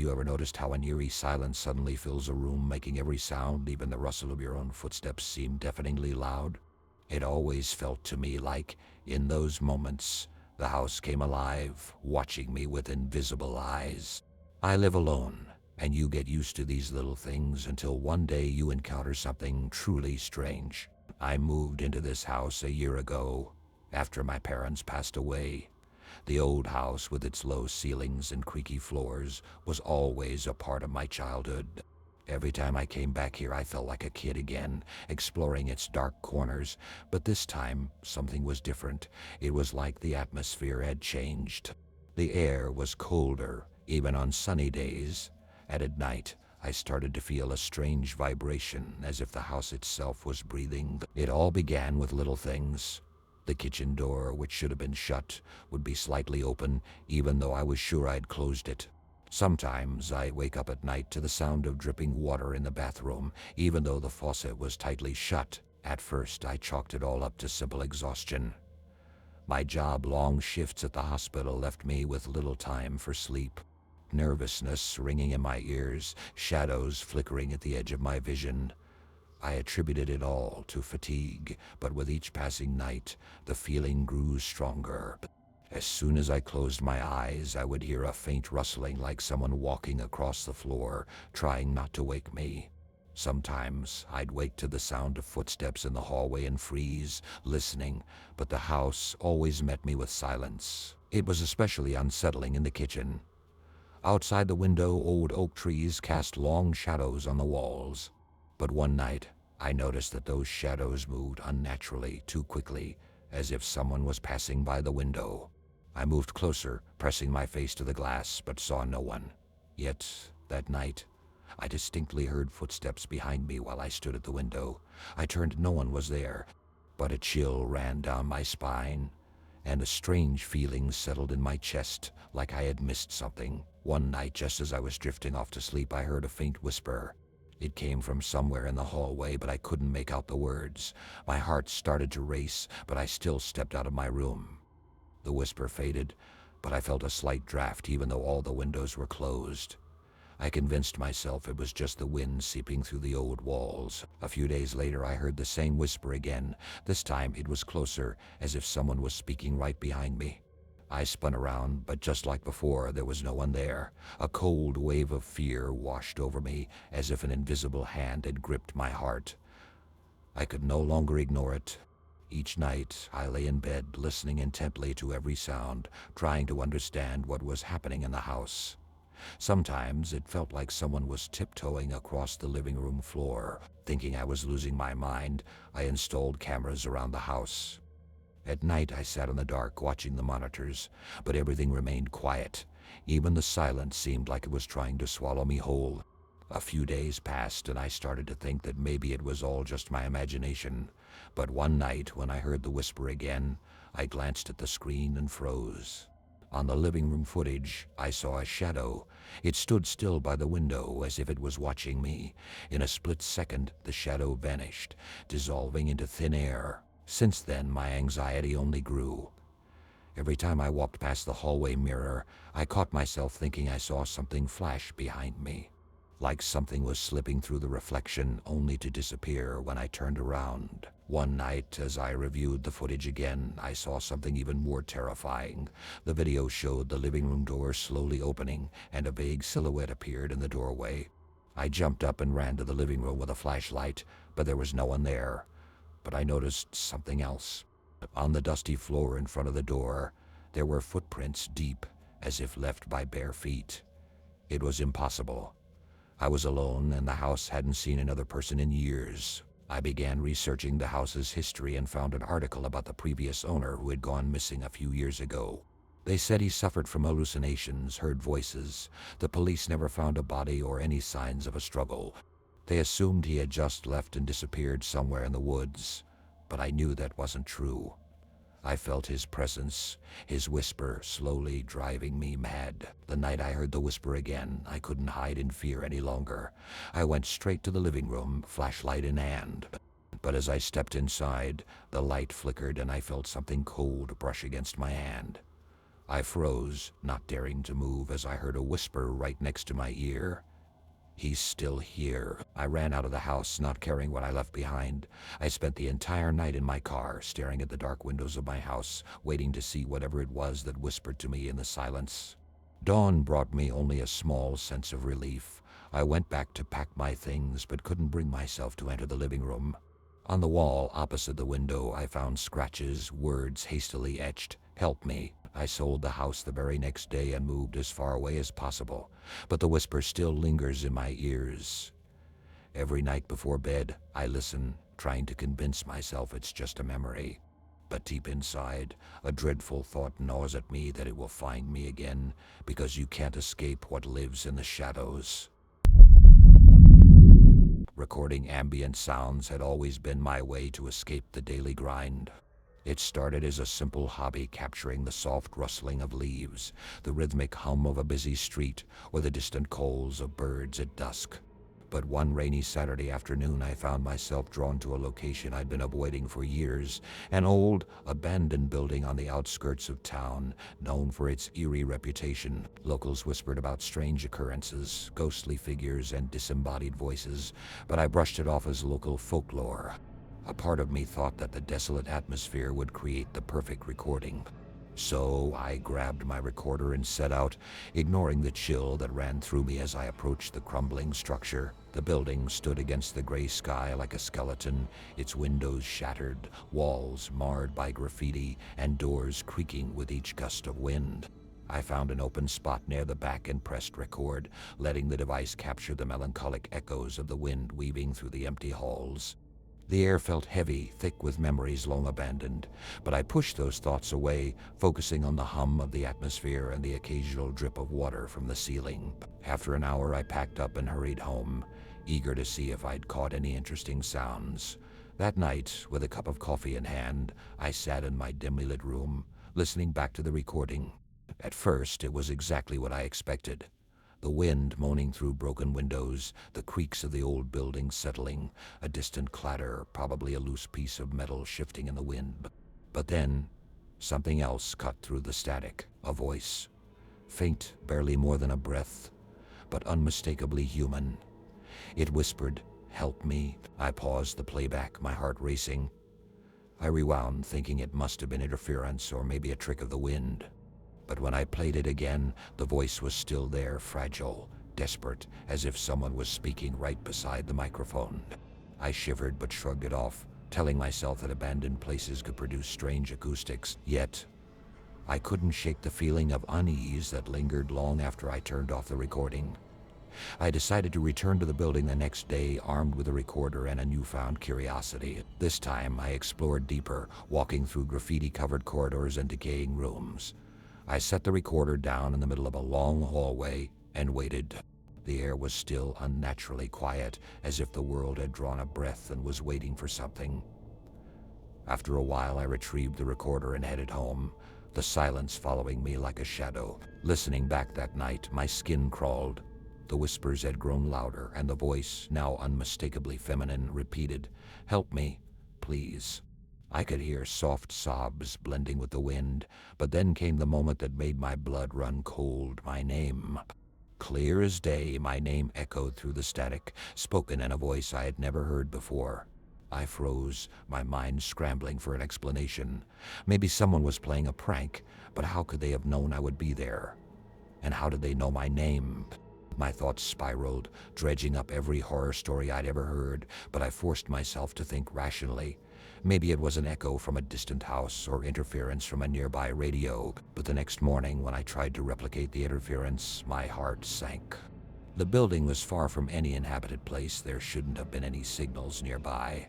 you ever noticed how an eerie silence suddenly fills a room, making every sound, even the rustle of your own footsteps, seem deafeningly loud? It always felt to me like, in those moments, the house came alive, watching me with invisible eyes. I live alone, and you get used to these little things until one day you encounter something truly strange. I moved into this house a year ago, after my parents passed away. The old house, with its low ceilings and creaky floors, was always a part of my childhood. Every time I came back here, I felt like a kid again, exploring its dark corners. But this time, something was different. It was like the atmosphere had changed. The air was colder, even on sunny days. And at night, I started to feel a strange vibration, as if the house itself was breathing. It all began with little things. The kitchen door, which should have been shut, would be slightly open, even though I was sure I'd closed it. Sometimes I wake up at night to the sound of dripping water in the bathroom, even though the faucet was tightly shut. At first, I chalked it all up to simple exhaustion. My long shifts at the hospital left me with little time for sleep. Nervousness ringing in my ears, shadows flickering at the edge of my vision. I attributed it all to fatigue, but with each passing night, the feeling grew stronger. As soon as I closed my eyes, I would hear a faint rustling like someone walking across the floor, trying not to wake me. Sometimes I'd wake to the sound of footsteps in the hallway and freeze, listening, but the house always met me with silence. It was especially unsettling in the kitchen. Outside the window, old oak trees cast long shadows on the walls. But one night, I noticed that those shadows moved unnaturally, too quickly, as if someone was passing by the window. I moved closer, pressing my face to the glass, but saw no one. Yet, that night, I distinctly heard footsteps behind me while I stood at the window. I turned, no one was there, but a chill ran down my spine, and a strange feeling settled in my chest, like I had missed something. One night, just as I was drifting off to sleep, I heard a faint whisper. It came from somewhere in the hallway, but I couldn't make out the words. My heart started to race, but I still stepped out of my room. The whisper faded, but I felt a slight draft even though all the windows were closed. I convinced myself it was just the wind seeping through the old walls. A few days later, I heard the same whisper again. This time it was closer, as if someone was speaking right behind me. I spun around, but just like before, there was no one there. A cold wave of fear washed over me, as if an invisible hand had gripped my heart. I could no longer ignore it. Each night, I lay in bed, listening intently to every sound, trying to understand what was happening in the house. Sometimes it felt like someone was tiptoeing across the living room floor. Thinking I was losing my mind, I installed cameras around the house. At night, I sat in the dark, watching the monitors, but everything remained quiet. Even the silence seemed like it was trying to swallow me whole. A few days passed, and I started to think that maybe it was all just my imagination. But one night, when I heard the whisper again, I glanced at the screen and froze. On the living room footage, I saw a shadow. It stood still by the window, as if it was watching me. In a split second, the shadow vanished, dissolving into thin air. Since then, my anxiety only grew. Every time I walked past the hallway mirror, I caught myself thinking I saw something flash behind me, like something was slipping through the reflection, only to disappear when I turned around. One night, as I reviewed the footage again, I saw something even more terrifying. The video showed the living room door slowly opening, and a vague silhouette appeared in the doorway. I jumped up and ran to the living room with a flashlight, but there was no one there. But I noticed something else. On the dusty floor in front of the door, there were footprints deep, as if left by bare feet. It was impossible. I was alone, and the house hadn't seen another person in years. I began researching the house's history and found an article about the previous owner who had gone missing a few years ago. They said he suffered from hallucinations, heard voices. The police never found a body or any signs of a struggle. They assumed he had just left and disappeared somewhere in the woods, but I knew that wasn't true. I felt his presence, his whisper slowly driving me mad. The night I heard the whisper again, I couldn't hide in fear any longer. I went straight to the living room, flashlight in hand. But as I stepped inside, the light flickered and I felt something cold brush against my hand. I froze, not daring to move, as I heard a whisper right next to my ear. "He's still here." I ran out of the house, not caring what I left behind. I spent the entire night in my car, staring at the dark windows of my house, waiting to see whatever it was that whispered to me in the silence. Dawn brought me only a small sense of relief. I went back to pack my things, but couldn't bring myself to enter the living room. On the wall opposite the window, I found scratches, words hastily etched. "Help me." I sold the house the very next day and moved as far away as possible, but the whisper still lingers in my ears. Every night before bed, I listen, trying to convince myself it's just a memory. But deep inside, a dreadful thought gnaws at me that it will find me again, because you can't escape what lives in the shadows. Recording ambient sounds had always been my way to escape the daily grind. It started as a simple hobby, capturing the soft rustling of leaves, the rhythmic hum of a busy street, or the distant calls of birds at dusk. But one rainy Saturday afternoon, I found myself drawn to a location I'd been avoiding for years, an old, abandoned building on the outskirts of town, known for its eerie reputation. Locals whispered about strange occurrences, ghostly figures, and disembodied voices, but I brushed it off as local folklore. A part of me thought that the desolate atmosphere would create the perfect recording. So I grabbed my recorder and set out, ignoring the chill that ran through me as I approached the crumbling structure. The building stood against the gray sky like a skeleton, its windows shattered, walls marred by graffiti, and doors creaking with each gust of wind. I found an open spot near the back and pressed record, letting the device capture the melancholic echoes of the wind weaving through the empty halls. The air felt heavy, thick with memories long abandoned, but I pushed those thoughts away, focusing on the hum of the atmosphere and the occasional drip of water from the ceiling. After an hour, I packed up and hurried home, eager to see if I'd caught any interesting sounds. That night, with a cup of coffee in hand, I sat in my dimly lit room, listening back to the recording. At first, it was exactly what I expected. The wind moaning through broken windows, the creaks of the old building settling, a distant clatter, probably a loose piece of metal shifting in the wind. But then, something else cut through the static, a voice. Faint, barely more than a breath, but unmistakably human. It whispered, "Help me." I paused the playback, my heart racing. I rewound, thinking it must have been interference or maybe a trick of the wind. But when I played it again, the voice was still there, fragile, desperate, as if someone was speaking right beside the microphone. I shivered but shrugged it off, telling myself that abandoned places could produce strange acoustics. Yet, I couldn't shake the feeling of unease that lingered long after I turned off the recording. I decided to return to the building the next day, armed with a recorder and a newfound curiosity. This time, I explored deeper, walking through graffiti-covered corridors and decaying rooms. I set the recorder down in the middle of a long hallway and waited. The air was still unnaturally quiet, as if the world had drawn a breath and was waiting for something. After a while, I retrieved the recorder and headed home, the silence following me like a shadow. Listening back that night, my skin crawled. The whispers had grown louder, and the voice, now unmistakably feminine, repeated, "Help me, please." I could hear soft sobs blending with the wind, but then came the moment that made my blood run cold. My name. Clear as day, my name echoed through the static, spoken in a voice I had never heard before. I froze, my mind scrambling for an explanation. Maybe someone was playing a prank, but how could they have known I would be there? And how did they know my name? My thoughts spiraled, dredging up every horror story I'd ever heard, but I forced myself to think rationally. Maybe it was an echo from a distant house or interference from a nearby radio, but the next morning when I tried to replicate the interference, my heart sank. The building was far from any inhabited place. There shouldn't have been any signals nearby.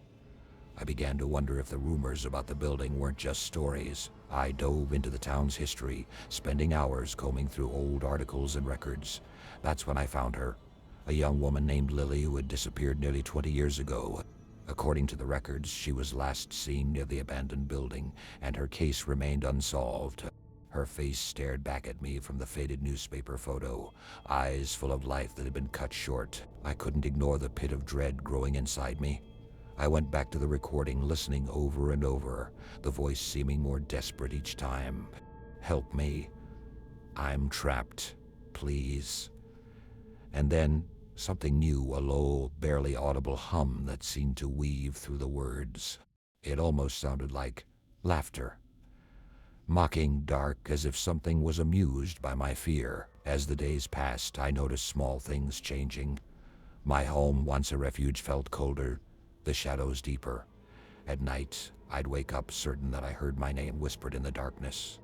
I began to wonder if the rumors about the building weren't just stories. I dove into the town's history, spending hours combing through old articles and records. That's when I found her, a young woman named Lily who had disappeared nearly 20 years ago. According to the records, she was last seen near the abandoned building, and her case remained unsolved. Her face stared back at me from the faded newspaper photo, eyes full of life that had been cut short. I couldn't ignore the pit of dread growing inside me. I went back to the recording, listening over and over, the voice seeming more desperate each time. "Help me. I'm trapped. Please. And then something new, a low, barely audible hum that seemed to weave through the words. It almost sounded like laughter. Mocking, dark, as if something was amused by my fear. As the days passed, I noticed small things changing. My home, once a refuge, felt colder, the shadows deeper. At night, I'd wake up certain that I heard my name whispered in the darkness.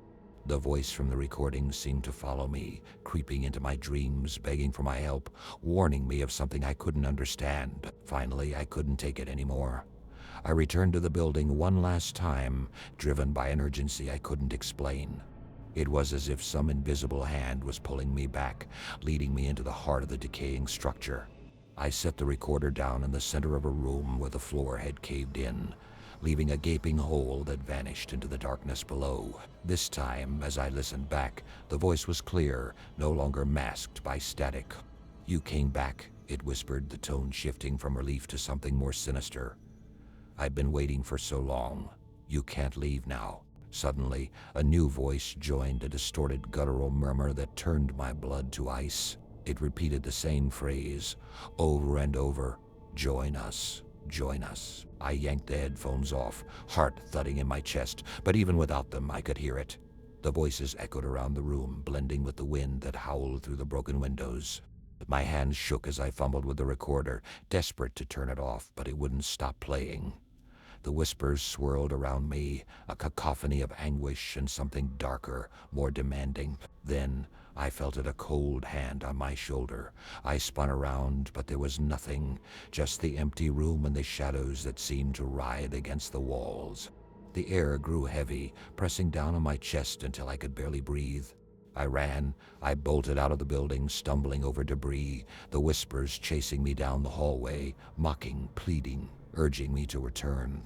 The voice from the recording seemed to follow me, creeping into my dreams, begging for my help, warning me of something I couldn't understand. Finally, I couldn't take it anymore. I returned to the building one last time, driven by an urgency I couldn't explain. It was as if some invisible hand was pulling me back, leading me into the heart of the decaying structure. I set the recorder down in the center of a room where the floor had caved in, leaving a gaping hole that vanished into the darkness below. This time, as I listened back, the voice was clear, no longer masked by static. "You came back," it whispered, the tone shifting from relief to something more sinister. "I've been waiting for so long. You can't leave now." Suddenly, a new voice joined a distorted guttural murmur that turned my blood to ice. It repeated the same phrase, over and over, "Join us, join us." I yanked the headphones off, heart thudding in my chest, but even without them I could hear it. The voices echoed around the room, blending with the wind that howled through the broken windows. My hands shook as I fumbled with the recorder, desperate to turn it off, but it wouldn't stop playing. The whispers swirled around me, a cacophony of anguish and something darker, more demanding. Then I felt a cold hand on my shoulder. I spun around, but there was nothing, just the empty room and the shadows that seemed to writhe against the walls. The air grew heavy, pressing down on my chest until I could barely breathe. I ran. I bolted out of the building, stumbling over debris, the whispers chasing me down the hallway, mocking, pleading, urging me to return.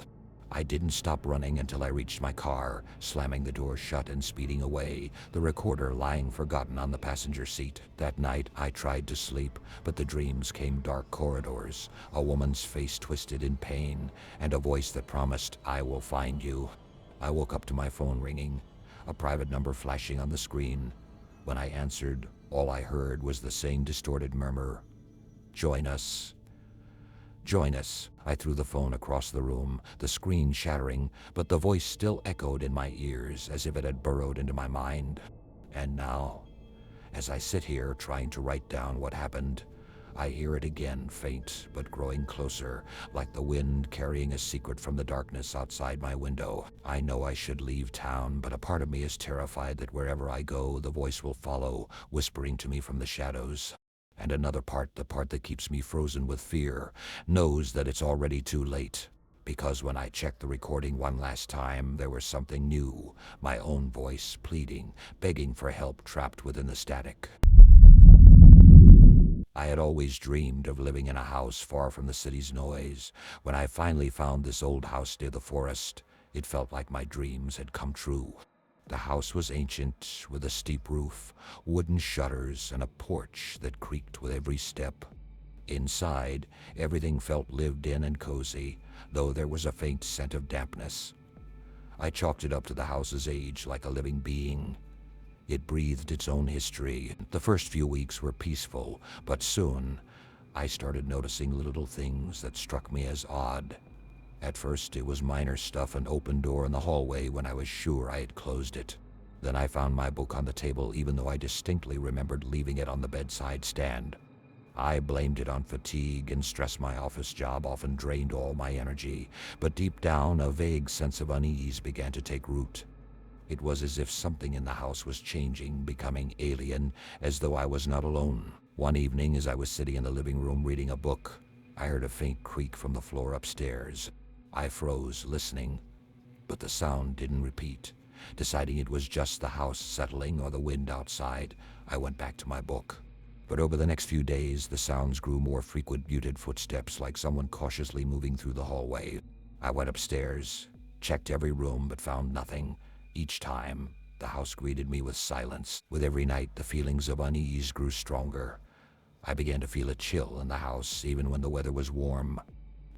I didn't stop running until I reached my car, slamming the door shut and speeding away, the recorder lying forgotten on the passenger seat. That night, I tried to sleep, but the dreams came dark corridors, a woman's face twisted in pain, and a voice that promised, "I will find you." I woke up to my phone ringing, a private number flashing on the screen. When I answered, all I heard was the same distorted murmur, "Join us. Join us." I threw the phone across the room, the screen shattering, but the voice still echoed in my ears as if it had burrowed into my mind. And now, as I sit here trying to write down what happened, I hear it again, faint but growing closer, like the wind carrying a secret from the darkness outside my window. I know I should leave town, but a part of me is terrified that wherever I go, the voice will follow, whispering to me from the shadows. And another part, the part that keeps me frozen with fear, knows that it's already too late. Because when I checked the recording one last time, there was something new, my own voice pleading, begging for help trapped within the static. I had always dreamed of living in a house far from the city's noise. When I finally found this old house near the forest, it felt like my dreams had come true. The house was ancient, with a steep roof, wooden shutters, and a porch that creaked with every step. Inside, everything felt lived in and cozy, though there was a faint scent of dampness. I chalked it up to the house's age, like a living being. It breathed its own history. The first few weeks were peaceful, but soon I started noticing little things that struck me as odd. At first, it was minor stuff, an open door in the hallway when I was sure I had closed it. Then I found my book on the table, even though I distinctly remembered leaving it on the bedside stand. I blamed it on fatigue and stress. My office job often drained all my energy, but deep down, a vague sense of unease began to take root. It was as if something in the house was changing, becoming alien, as though I was not alone. One evening, as I was sitting in the living room reading a book, I heard a faint creak from the floor upstairs. I froze, listening, but the sound didn't repeat. Deciding it was just the house settling or the wind outside, I went back to my book. But over the next few days, the sounds grew more frequent, muted footsteps, like someone cautiously moving through the hallway. I went upstairs, checked every room, but found nothing. Each time, the house greeted me with silence. With every night, the feelings of unease grew stronger. I began to feel a chill in the house, even when the weather was warm.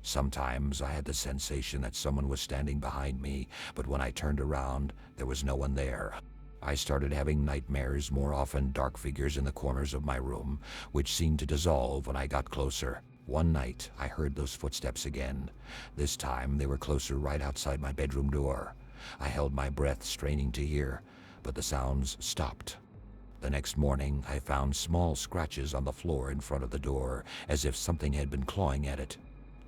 Sometimes I had the sensation that someone was standing behind me, but when I turned around, there was no one there. I started having nightmares, more often dark figures in the corners of my room, which seemed to dissolve when I got closer. One night, I heard those footsteps again. This time, they were closer, right outside my bedroom door. I held my breath, straining to hear, but the sounds stopped. The next morning, I found small scratches on the floor in front of the door, as if something had been clawing at it.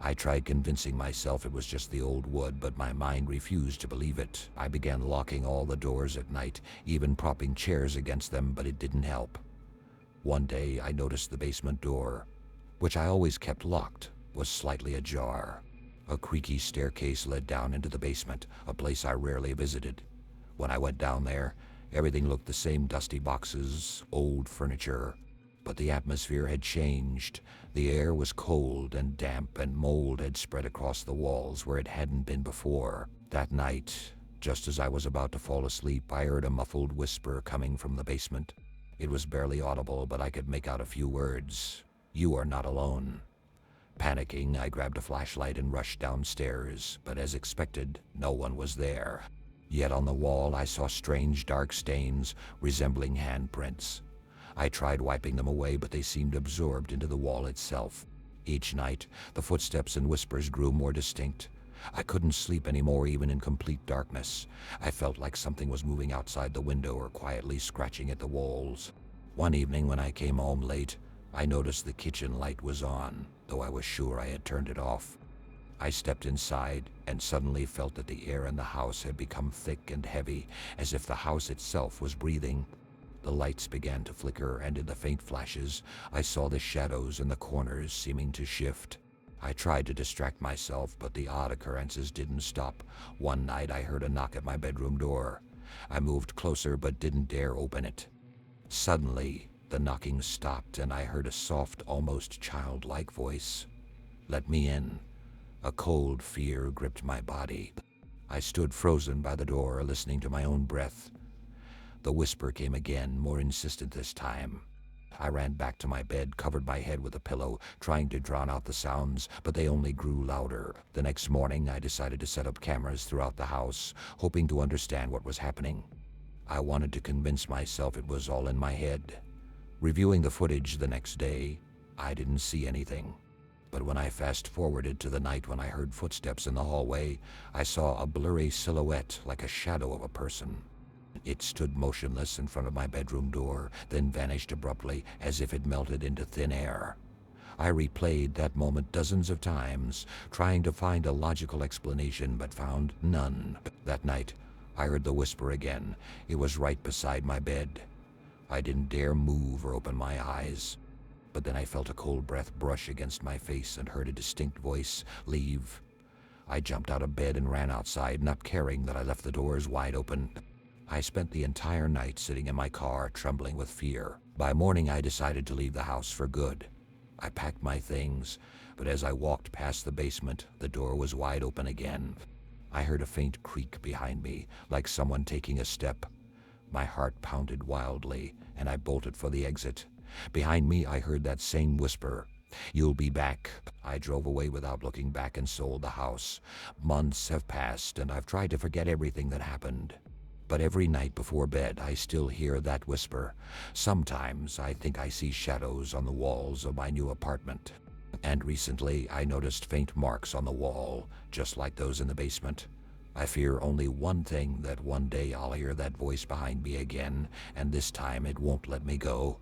I tried convincing myself it was just the old wood, but my mind refused to believe it. I began locking all the doors at night, even propping chairs against them, but it didn't help. One day, I noticed the basement door, which I always kept locked, was slightly ajar. A creaky staircase led down into the basement, a place I rarely visited. When I went down there, everything looked the same: dusty boxes, old furniture. But the atmosphere had changed. The air was cold and damp, and mold had spread across the walls where it hadn't been before. That night, just as I was about to fall asleep, I heard a muffled whisper coming from the basement. It was barely audible, but I could make out a few words. "You are not alone." Panicking, I grabbed a flashlight and rushed downstairs, but as expected, no one was there. Yet on the wall I saw strange dark stains resembling handprints. I tried wiping them away, but they seemed absorbed into the wall itself. Each night, the footsteps and whispers grew more distinct. I couldn't sleep anymore, even in complete darkness. I felt like something was moving outside the window or quietly scratching at the walls. One evening when I came home late, I noticed the kitchen light was on, though I was sure I had turned it off. I stepped inside and suddenly felt that the air in the house had become thick and heavy, as if the house itself was breathing. The lights began to flicker, and in the faint flashes, I saw the shadows in the corners seeming to shift. I tried to distract myself, but the odd occurrences didn't stop. One night I heard a knock at my bedroom door. I moved closer but didn't dare open it. Suddenly, the knocking stopped, and I heard a soft, almost childlike voice. "Let me in." A cold fear gripped my body. I stood frozen by the door, listening to my own breath. The whisper came again, more insistent this time. I ran back to my bed, covered my head with a pillow, trying to drown out the sounds, but they only grew louder. The next morning, I decided to set up cameras throughout the house, hoping to understand what was happening. I wanted to convince myself it was all in my head. Reviewing the footage the next day, I didn't see anything. But when I fast-forwarded to the night when I heard footsteps in the hallway, I saw a blurry silhouette like a shadow of a person. It stood motionless in front of my bedroom door, then vanished abruptly, as if it melted into thin air. I replayed that moment dozens of times, trying to find a logical explanation, but found none. That night, I heard the whisper again. It was right beside my bed. I didn't dare move or open my eyes. But then I felt a cold breath brush against my face and heard a distinct voice, "Leave." I jumped out of bed and ran outside, not caring that I left the doors wide open. I spent the entire night sitting in my car, trembling with fear. By morning, I decided to leave the house for good. I packed my things, but as I walked past the basement, the door was wide open again. I heard a faint creak behind me, like someone taking a step. My heart pounded wildly, and I bolted for the exit. Behind me, I heard that same whisper, "You'll be back." I drove away without looking back and sold the house. Months have passed, and I've tried to forget everything that happened. But every night before bed, I still hear that whisper. Sometimes I think I see shadows on the walls of my new apartment. And recently, I noticed faint marks on the wall, just like those in the basement. I fear only one thing, that one day I'll hear that voice behind me again, and this time it won't let me go.